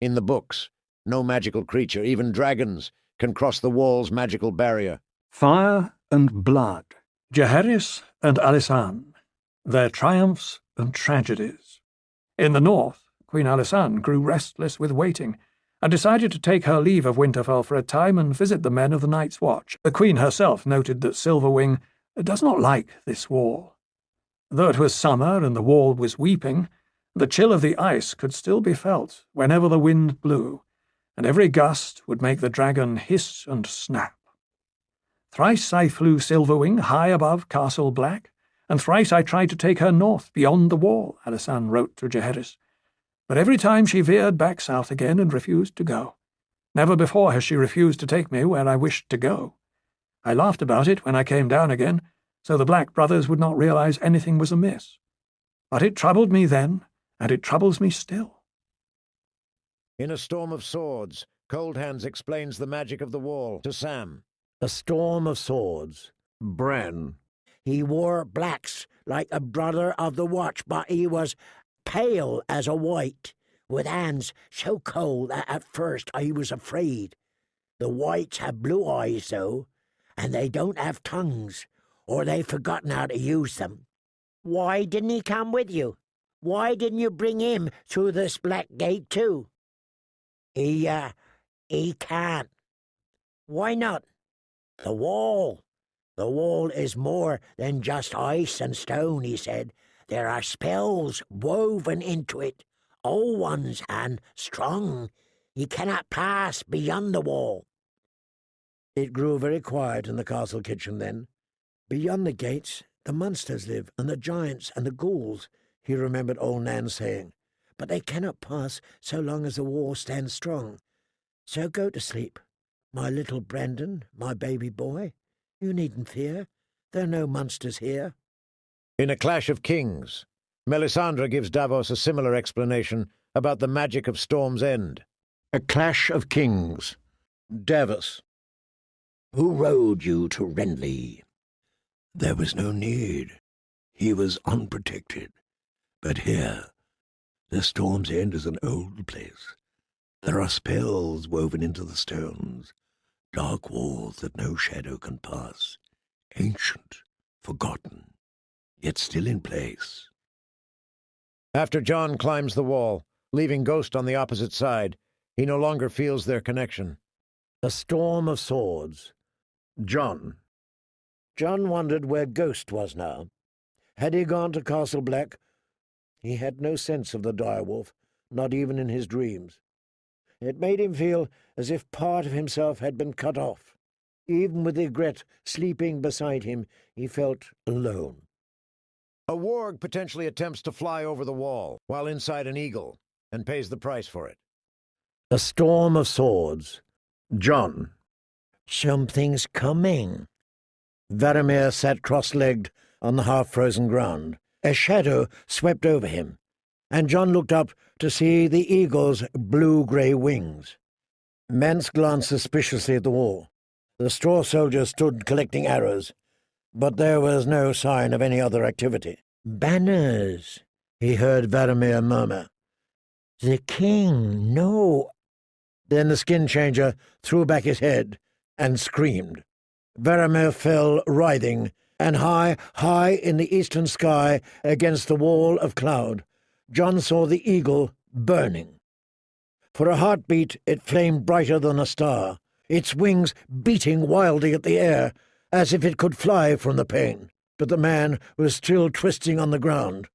In the books, no magical creature, even dragons, can cross the wall's magical barrier. Fire and blood. Jaehaerys and Alysanne. Their triumphs and tragedies. In the north, Queen Alysanne grew restless with waiting, and decided to take her leave of Winterfell for a time and visit the men of the Night's Watch. The Queen herself noted that Silverwing does not like this wall. Though it was summer and the wall was weeping, the chill of the ice could still be felt whenever the wind blew, and every gust would make the dragon hiss and snap. Thrice I flew Silverwing high above Castle Black, and thrice I tried to take her north beyond the wall, Alysanne wrote to Jaehaerys. But every time she veered back south again and refused to go. Never before has she refused to take me where I wished to go. I laughed about it when I came down again, so the Black brothers would not realize anything was amiss. But it troubled me then, and it troubles me still. In A Storm of Swords, Cold Hands explains the magic of the wall to Sam. A storm of swords. Bran. He wore blacks like a brother of the watch, but he was pale as a white, with hands so cold that at first I was afraid. The whites have blue eyes, though, and they don't have tongues, or they've forgotten how to use them. Why didn't he come with you? Why didn't you bring him through this black gate, too? He can't. Why not? The wall. The wall is more than just ice and stone, he said. There are spells woven into it, old ones and strong. He cannot pass beyond the wall. It grew very quiet in the castle kitchen then. Beyond the gates, the monsters live, and the giants and the ghouls, he remembered old Nan saying. But they cannot pass so long as the wall stands strong. So go to sleep, my little Brandon, my baby boy. You needn't fear. There are no monsters here. In A Clash of Kings, Melisandre gives Davos a similar explanation about the magic of Storm's End. A Clash of Kings. Davos. Who rode you to Renly? There was no need. He was unprotected. But here, the Storm's End is an old place. There are spells woven into the stones, dark walls that no shadow can pass, ancient, forgotten, yet still in place. After Jon climbs the wall, leaving Ghost on the opposite side, he no longer feels their connection. A Storm of Swords. Jon. Jon wondered where Ghost was now. Had he gone to Castle Black? He had no sense of the direwolf, not even in his dreams. It made him feel as if part of himself had been cut off. Even with Ygritte sleeping beside him, he felt alone. A warg potentially attempts to fly over the wall while inside an eagle, and pays the price for it. A Storm of Swords. Jon. Something's coming. Varamir sat cross-legged on the half-frozen ground. A shadow swept over him, and Jon looked up to see the eagle's blue-grey wings. Mance glanced suspiciously at the wall. The straw soldiers stood collecting arrows, but there was no sign of any other activity. "Banners," he heard Varamir murmur. "The king, no." Then the skin-changer threw back his head and screamed. Varamir fell writhing, and high, high in the eastern sky against the wall of cloud, Jon saw the eagle burning. For a heartbeat it flamed brighter than a star, its wings beating wildly at the air, as if it could fly from the pain. But the man was still twisting on the ground.